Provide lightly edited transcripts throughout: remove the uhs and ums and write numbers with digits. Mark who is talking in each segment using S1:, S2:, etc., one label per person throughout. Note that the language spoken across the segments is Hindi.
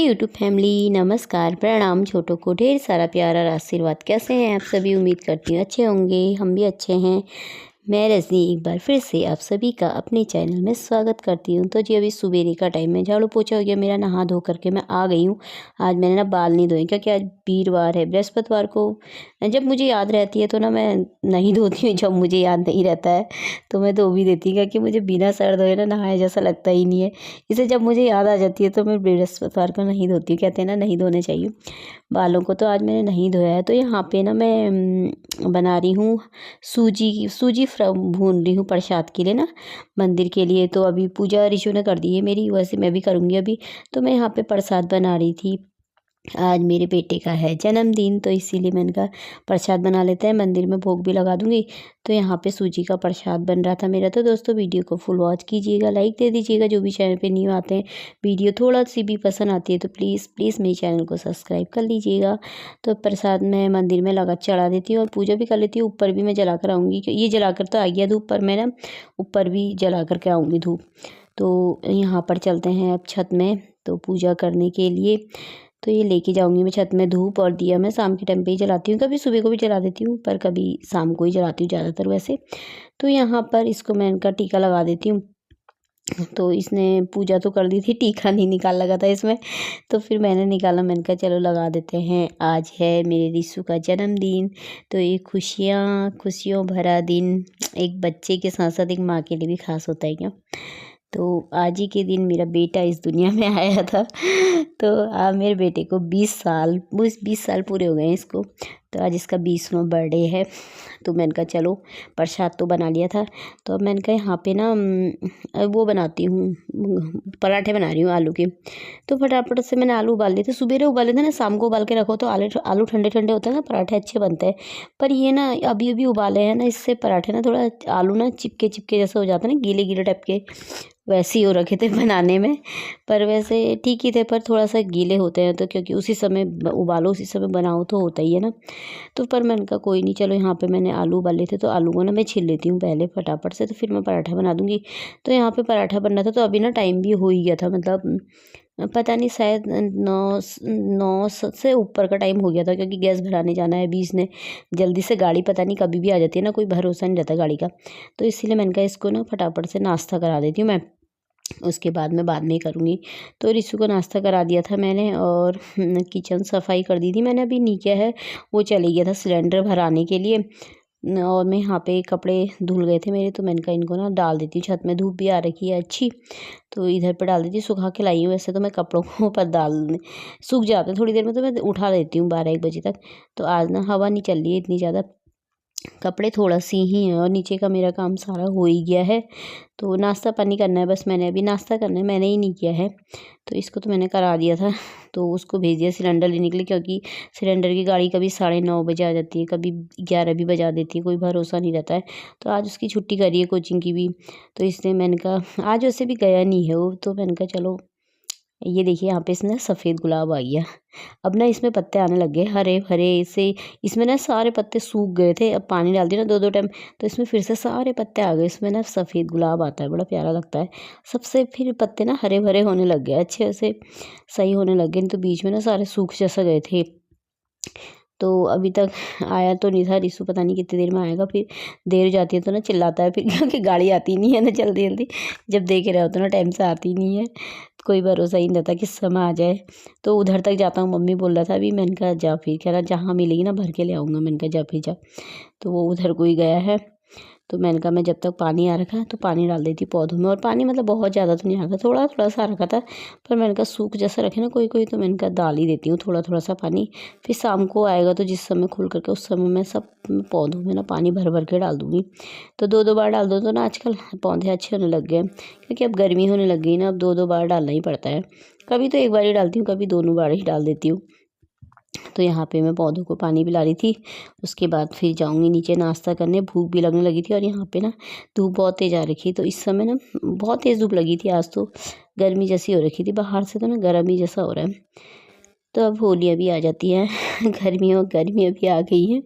S1: यूट्यूब फैमिली, नमस्कार, प्रणाम। छोटों को ढेर सारा प्यार और आशीर्वाद। कैसे हैं आप सभी? उम्मीद करती हूँ अच्छे होंगे। हम भी अच्छे हैं। मैं रजनी एक बार फिर से आप सभी का अपने चैनल में स्वागत करती हूँ। तो जी अभी सुबेरे का टाइम है, झाड़ू पोछा हो गया मेरा, नहा धो करके मैं आ गई हूँ। आज मैंने ना बाल नहीं धोए क्योंकि आज वीरवार है। बृहस्पतिवार को जब मुझे याद रहती है तो ना मैं नहीं धोती हूँ, जब मुझे याद नहीं रहता है तो मैं धो भी देती हूँ क्योंकि मुझे बिना सर धोए ना नहाए जैसा लगता ही नहीं है। इसे जब मुझे याद आ जाती है तो मैं बृहस्पतिवार को नहीं धोती हूँ। कहते हैं ना नहीं धोने चाहिए बालों को, तो आज मैंने नहीं धोया है। तो यहाँ पे ना मैं बना रही हूँ सूजी भून रही हूँ प्रसाद के लिए ना, मंदिर के लिए। तो अभी पूजा ऋषु ने कर दी है मेरी, वैसे मैं भी करूँगी अभी। तो मैं यहाँ पे प्रसाद बना रही थी। आज मेरे बेटे का है जन्मदिन, तो इसीलिए मैंने कहा प्रसाद बना लेते हैं, मंदिर में भोग भी लगा दूंगी। तो यहाँ पे सूजी का प्रसाद बन रहा था मेरा। तो दोस्तों वीडियो को फुल वॉच कीजिएगा, लाइक दे दीजिएगा। जो भी चैनल पे न्यू आते हैं, वीडियो थोड़ा सी भी पसंद आती है तो प्लीज़ प्लीज़ मेरे चैनल को सब्सक्राइब कर लीजिएगा। तो प्रसाद मैं मंदिर में लगा चढ़ा देती हूँ और पूजा भी कर लेती हूँ। ऊपर भी मैं जला कर आऊँगी, ये जला कर तो आ गया धूप, पर मैं ना ऊपर भी जला करके आऊँगी धूप। तो यहाँ पर चलते हैं अब छत में तो पूजा करने के लिए। तो ये लेके जाऊंगी मैं छत में धूप, और दिया मैं शाम के टाइम पे ही जलाती हूँ, कभी सुबह को भी जला देती हूँ पर कभी शाम को ही जलाती हूँ ज़्यादातर वैसे। तो यहाँ पर इसको मैं इनका टीका लगा देती हूँ। तो इसने पूजा तो कर दी थी, टीका नहीं निकाल लगा था इसमें, तो फिर मैंने निकाला। मैंने कहा चलो लगा देते हैं, आज है मेरे रिशु का जन्मदिन। तो ये खुशियों भरा दिन एक बच्चे के साथ साथ एक माँ के लिए भी खास होता है क्या। तो आज ही के दिन मेरा बेटा इस दुनिया में आया था। तो आज मेरे बेटे को 20 साल पूरे हो गए हैं इसको। तो आज इसका 20वां बर्थडे है। तो मैंने कहा चलो प्रसाद तो बना लिया था, तो अब मैंने कहा यहाँ पे ना वो बनाती हूँ, पराठे बना रही हूँ आलू के। तो फटाफट से मैंने आलू उबाल लिए थे, सुबेरे उबाले थे ना, शाम को उबाल के रखो तो आलू ठंडे ठंडे होते हैं ना, पराठे अच्छे बनते हैं। पर ये ना अभी अभी उबाले हैं ना, इससे पराठे ना थोड़ा आलू ना चिपके चिपके जैसे हो जाते हैं ना, गीले गीले टाइप के वैसे ही हो रखे थे बनाने में। पर वैसे ठीक ही थे, पर थोड़ा सा गीले होते हैं तो क्योंकि उसी समय उबालो उसी समय बनाओ तो होता ही है ना। तो पर मैंने कहा कोई नहीं, चलो यहाँ पे मैंने आलू उबाले थे तो आलू को ना मैं छील लेती हूँ पहले फटाफट से, तो फिर मैं पराठा बना दूँगी। तो यहाँ पे पराठा बनना था, तो अभी ना टाइम भी हो ही गया था, मतलब पता नहीं शायद 9 से ऊपर का टाइम हो गया था, क्योंकि गैस भराने जाना है अभी इसने जल्दी से। गाड़ी पता नहीं कभी भी आ जाती है ना, कोई भरोसा नहीं रहता गाड़ी का। तो इसीलिए मैंने कहा इसको ना फटाफट से नाश्ता करा देती हूँ मैं, उसके बाद मैं बाद में करूँगी। तो रिशु को नाश्ता करा दिया था मैंने, और किचन सफाई कर दी थी मैंने। अभी नीचे है वो चले गया था सिलेंडर भराने के लिए, और मैं यहाँ पे कपड़े धुल गए थे मेरे, तो मैंने कहा इनको ना डाल देती हूँ छत में, धूप भी आ रखी है अच्छी, तो इधर पे डाल देती हूँ। सुखा के लाई हूँ वैसे तो मैं कपड़ों को, पर डाल सूख जाते हैं थोड़ी देर में, तो मैं उठा देती हूँ 12-1 बजे तक। तो आज ना हवा नहीं चल रही है इतनी ज़्यादा, कपड़े थोड़ा सी ही हैं और नीचे का मेरा काम सारा हो ही गया है। तो नाश्ता पानी करना है बस, मैंने अभी नाश्ता करना है, मैंने ही नहीं किया है। तो इसको तो मैंने करा दिया था, तो उसको भेज दिया सिलेंडर लेने के लिए, क्योंकि सिलेंडर की गाड़ी कभी 9:30 बजे आ जाती है, कभी 11 भी बजा देती है, कोई भरोसा नहीं रहता है। तो आज उसकी छुट्टी करी है कोचिंग की भी, तो इसलिए मैंने कहा आज वैसे भी गया नहीं है वो, तो मैंने कहा चलो। ये देखिए यहाँ पे इसमें सफ़ेद गुलाब आ गया। अब ना इसमें पत्ते आने लग गए हरे भरे से, इसमें ना सारे पत्ते सूख गए थे, अब पानी डाल दिया ना 2-2 टाइम, तो इसमें फिर से सारे पत्ते आ गए। इसमें ना सफ़ेद गुलाब आता है, बड़ा प्यारा लगता है सबसे। फिर पत्ते ना हरे भरे होने लग गए, अच्छे से सही होने लग गए। नहीं तो बीच में ना सारे सूख जैसा गए थे। तो अभी तक आया तो नहीं था रिशु, पता नहीं कितनी देर में आएगा। फिर देर हो जाती है तो ना चिल्लाता है फिर, क्योंकि गाड़ी आती नहीं है ना जल्दी जल्दी, जब देख रहे हो तो ना टाइम से आती नहीं है, कोई भरोसा ही नहीं रहता किस समय आ जाए। तो उधर तक जाता हूँ, मम्मी बोल रहा था अभी, मैंने कहा जा, फिर कह रहा जहाँ मिलेगी ना भर के ले आऊँगा, मैंने कहा जा फिर जा। तो वो उधर कोई गया है। तो मैंने कहा मैं जब तक पानी आ रखा है तो पानी डाल देती पौधों में, और पानी मतलब बहुत ज़्यादा तो नहीं आ रखा, थोड़ा थोड़ा सा आ रखा था। पर मैंने कहा सूख जैसा रखे ना कोई कोई, तो मैंने कहा डाल ही देती हूँ थोड़ा थोड़ा सा पानी। फिर शाम को आएगा तो जिस समय खुल करके, उस समय मैं सब पौधों में ना पानी भर भर के डाल दूँगी। तो 2-2 बार डाल दो तो ना आजकल पौधे अच्छे होने लग गए, क्योंकि अब गर्मी होने लग गई ना, अब 2-2 बार डालना ही पड़ता है। कभी तो 1 बार ही डालती हूँ, कभी दोनों बार ही डाल देती हूँ। तो यहाँ पे मैं पौधों को पानी पिला रही थी। उसके बाद फिर जाऊँगी नीचे नाश्ता करने, भूख भी लगने लगी थी। और यहाँ पे ना धूप बहुत तेज़ आ रखी है, तो इस समय ना बहुत तेज़ धूप लगी थी आज, तो गर्मी जैसी हो रखी थी बाहर से, तो ना गर्म ही जैसा हो रहा है। तो अब होलियाँ भी आ जाती हैं गर्मियाँ भी आ गई हैं,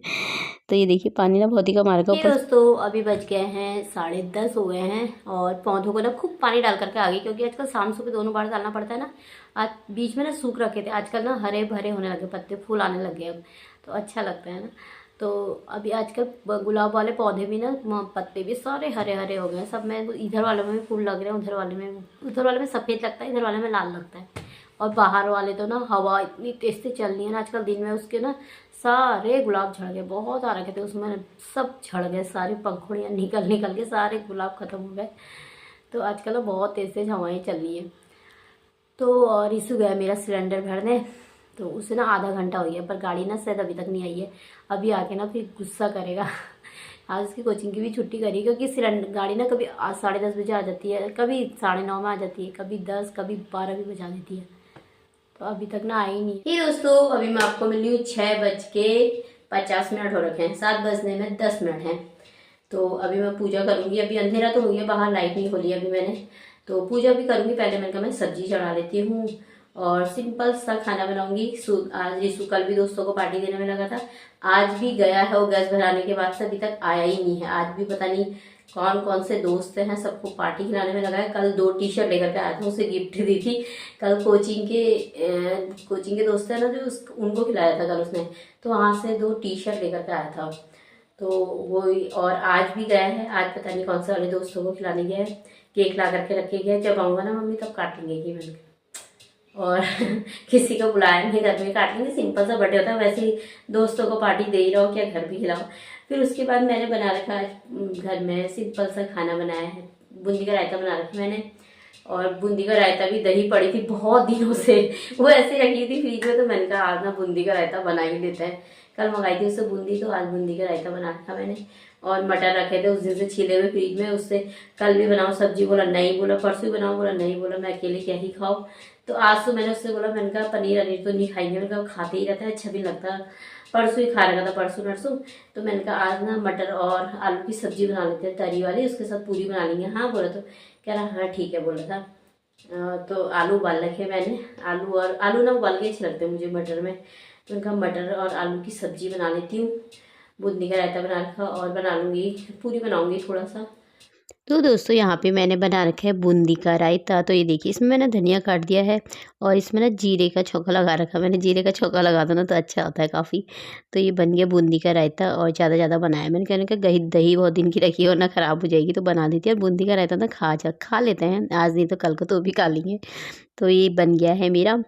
S1: तो ये देखिए पानी ना बहुत ही कम आ रखा है। दोस्तों अभी बज गए हैं 10:30 हो गए हैं और पौधों को ना खूब पानी डाल करके आ गई, क्योंकि आजकल शाम सुबह दोनों बार डालना पड़ता है ना। आज बीच में ना सूख रखे थे, आजकल ना हरे भरे होने लगे पत्ते, फूल आने लगे अब, तो अच्छा लगता है ना। तो अभी आजकल गुलाब वाले पौधे भी ना पत्ते भी सारे हरे हरे हो गए सब में। इधर वाले में भी फूल लग रहे हैं, उधर वाले में सफ़ेद लगता है, इधर वाले में लाल लगता है। और बाहर वाले तो ना हवा इतनी तेज से चल रही है ना आजकल दिन में, उसके ना सारे गुलाब झड़ गए, बहुत आ रखे थे उसमें, सब झड़ गए, सारी पंखुड़ियाँ निकल निकल के सारे गुलाब खत्म हो गए। तो आजकल ना बहुत तेज तेज हवाएं चल रही है। तो और इशू गया मेरा सिलेंडर भरने, तो उसे ना आधा घंटा हो गया, पर गाड़ी ना शायद अभी तक नहीं आई है। अभी आके ना फिर गुस्सा करेगा। आज उसकी कोचिंग की भी छुट्टी करी, क्योंकि सिलेंडर गाड़ी ना कभी 10:30 बजे आ जाती है, कभी 9:30 में आ जाती है, कभी 10, कभी 12 भी बजा देती है। तो अभी तक ना आई नहीं। ये दोस्तों अभी मैं आपको मिली हूँ 6:50 हो रखे हैं, 7 बजने में 10 मिनट हैं। तो अभी मैं पूजा करूंगी, अभी अंधेरा तो हो गया, बाहर लाइट नहीं खोली अभी मैंने, तो पूजा भी करूंगी। पहले मैंने कहा मैं सब्जी चढ़ा लेती हूँ और सिंपल सा खाना बनाऊंगी। आज रिशु कल भी दोस्तों को पार्टी देने में लगा था, आज भी गया है वो गैस भराने के बाद से अभी तक आया ही नहीं है। आज भी पता नहीं कौन कौन से दोस्त हैं, सबको पार्टी खिलाने में लगा है। कल 2 टी-शर्ट लेकर के आया था, उसे गिफ्ट दी थी। कल कोचिंग के दोस्त हैं ना जो उनको खिलाया था कल उसने, तो वहाँ से 2 टी-शर्ट लेकर के आया था। तो वो और आज भी गया है, आज पता नहीं कौन से वाले दोस्तों को खिलाने गया है। केक ला करके रखे गया, जब आऊँगा ना मम्मी तब काटेंगे कि मैंने और किसी को बुलाया नहीं, घर में काट लेंगे, सिंपल सा बर्थडे होता है। वैसे ही दोस्तों को पार्टी दे ही रहो, क्या घर भी खिलाओ। फिर उसके बाद मैंने बना रखा है घर में सिंपल सा खाना बनाया है, बूंदी का रायता बना रखा मैंने। और बूंदी का रायता भी दही पड़ी थी बहुत दिनों से, वो ऐसे रखी थी फ्रिज में, तो मैंने कहा आज ना बूंदी का रायता बना ही देता है। कल मंगाई थी उससे बूंदी, तो आज बूंदी का रायता बना रखा मैंने। और मटर रखे थे उस दिन से छिले हुए फ्रिज में, उससे कल भी बनाओ सब्जी, बोला नहीं, बोला परसों भी बनाओ, बोला नहीं, बोला मैं अकेले क्या ही खाओ। तो आज तो मैंने उससे बोला, मैंने कहा पनीर अनीर तो नहीं खाएंगे, मैंने कहा खाते ही रहता है, अच्छा भी लगता है, परसों ही खा रखा था, परसों नरसों। तो मैंने कहा आज ना मटर और आलू की सब्जी बना लेते हैं तरी वाली, उसके साथ पूरी बना लेंगे। हाँ बोला, तो कह रहा हाँ ठीक है बोला था। तो आलू उबाल रखे मैंने, आलू ना उबाल के अच्छे लगते हैं मुझे मटर में, तो उनका मटर और आलू की सब्जी बना लेती हूँ। बूंदी का रायता बना रखा और बना लूँगी, पूरी बनाऊँगी थोड़ा सा। तो दोस्तों यहाँ पे मैंने बना रखा है बूंदी का रायता। तो ये देखिए इसमें मैंने धनिया काट दिया है और इसमें ना जीरे का छौंका लगा रखा मैंने। जीरे का छौंका लगा दो ना तो अच्छा होता है काफ़ी। तो ये बन गया बूंदी का रायता और ज़्यादा बनाया मैंने, कहने का दही बहुत दिन की रखी है वरना ख़राब हो जाएगी, तो बना देती है। और बूंदी का रायता ना खा लेते हैं, आज नहीं तो कल को तो भी खा लेंगे। तो ये बन गया है मेरा।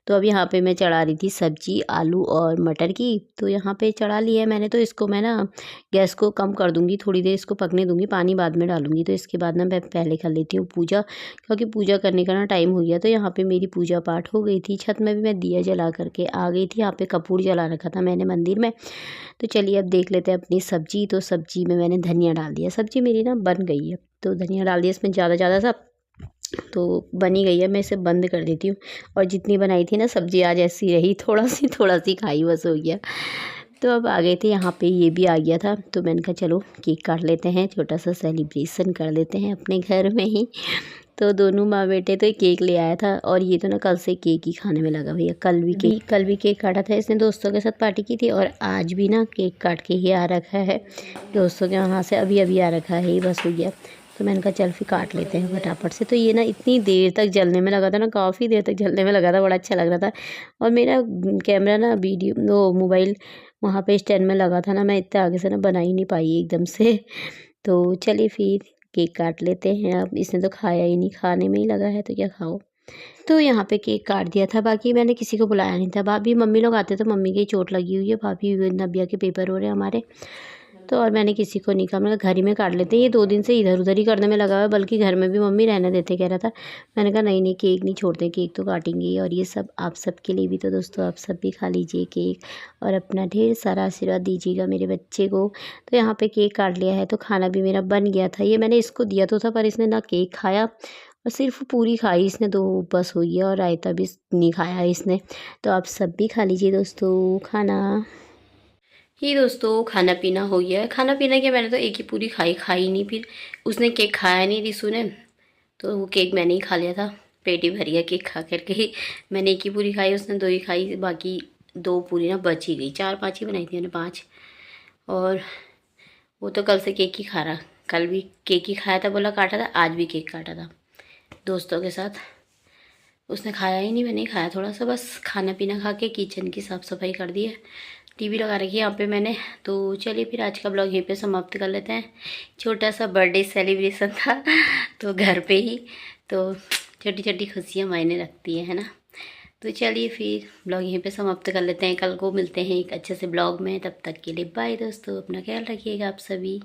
S1: तो अब यहाँ पे मैं चढ़ा रही थी सब्जी आलू और मटर की, तो यहाँ पे चढ़ा लिया है मैंने। तो इसको मैं ना गैस को कम कर दूँगी, थोड़ी देर इसको पकने दूँगी, पानी बाद में डालूँगी। तो इसके बाद ना मैं पहले कर लेती हूँ पूजा, क्योंकि पूजा करने का ना टाइम हो गया। तो यहाँ पे मेरी पूजा पाठ हो गई थी, छत में भी मैं दिया जला करके आ गई थी। यहाँ पे कपूर जला रखा था मैंने मंदिर में। तो चलिए अब देख लेते हैं अपनी सब्जी। तो सब्जी में मैंने धनिया डाल दिया, सब्जी मेरी ना बन गई है, तो धनिया डाल दिया इसमें ज़्यादा सा, तो बनी गई है। मैं इसे बंद कर देती हूँ। और जितनी बनाई थी ना सब्जी आज ऐसी रही, थोड़ा सी खाई बस हो गया। तो अब आ गए थे यहाँ पे, ये भी आ गया था, तो मैंने कहा चलो केक काट लेते हैं, छोटा सा सेलिब्रेशन कर लेते हैं अपने घर में ही। तो दोनों माँ बेटे तो केक ले आया था, और ये तो ना कल से केक ही खाने में लगा भैया। कल भी केक काटा था इसने, दोस्तों के साथ पार्टी की थी, और आज भी ना केक काट के ही आ रखा है दोस्तों के वहाँ से, अभी आ रखा है, ही बस हो गया। तो मैंने कहा चल फिर काट लेते हैं फटाफट से। तो ये ना इतनी देर तक जलने में लगा था ना, काफ़ी देर तक जलने में लगा था, बड़ा अच्छा लग रहा था। और मेरा कैमरा ना वो मोबाइल वहाँ पे स्टैंड में लगा था ना, मैं इतने आगे से ना बना ही नहीं पाई एकदम से। तो चलिए फिर केक काट लेते हैं। अब इसने तो खाया ही नहीं, खाने में ही लगा है तो क्या खाओ। तो यहाँ पे केक काट दिया था, बाकी मैंने किसी को बुलाया नहीं था। भाभी मम्मी लोग आते तो मम्मी की चोट लगी हुई है, भाभी नबिया के पेपर हो रहे हैं हमारे, तो और मैंने किसी को नहीं कहा। मैंने कहा घर ही में काट लेते हैं, ये 2 दिन से इधर उधर ही करने में लगा हुआ है, बल्कि घर में भी मम्मी रहने देते कह रहा था। मैंने कहा नहीं केक नहीं छोड़ते, केक तो काटेंगे ही। और ये सब आप सब के लिए भी, तो दोस्तों आप सब भी खा लीजिए केक और अपना ढेर सारा आशीर्वाद दीजिएगा मेरे बच्चे को। तो यहाँ पे केक काट लिया है, तो खाना भी मेरा बन गया था। ये मैंने इसको दिया तो था, पर इसने ना केक खाया और सिर्फ पूरी खाई इसने, 2 बस हुई है, और रायता भी नहीं खाया इसने। तो आप सब भी खा लीजिए दोस्तों खाना। ही दोस्तों खाना पीना हो गया है। खाना पीना क्या, मैंने तो एक ही पूरी खाई नहीं, फिर उसने केक खाया नहीं रिशु ने, तो वो केक मैंने ही खा लिया था। पेट ही भर गया केक खा करके ही। मैंने एक ही पूरी खाई, उसने 2 ही खाई, बाकी 2 पूरी ना बच ही गई। 4-5 ही बनाई थी मैंने, 5। और वो तो कल से केक ही खा रहा, कल भी केक ही खाया था, बोला काटा था, आज भी केक काटा था दोस्तों के साथ। उसने खाया ही नहीं, मैंने ही खाया थोड़ा सा, बस खाना पीना खा के किचन की साफ़ सफाई कर दी है। टीवी लगा रखी है यहाँ पे मैंने। तो चलिए फिर आज का ब्लॉग यहीं पे समाप्त कर लेते हैं। छोटा सा बर्थडे सेलिब्रेशन था तो घर पे ही, तो छोटी छोटी खुशियाँ मायने रखती है ना। तो चलिए फिर ब्लॉग यहीं पे समाप्त कर लेते हैं, कल को मिलते हैं एक अच्छे से ब्लॉग में। तब तक के लिए बाय दोस्तों, अपना ख्याल रखिएगा आप सभी।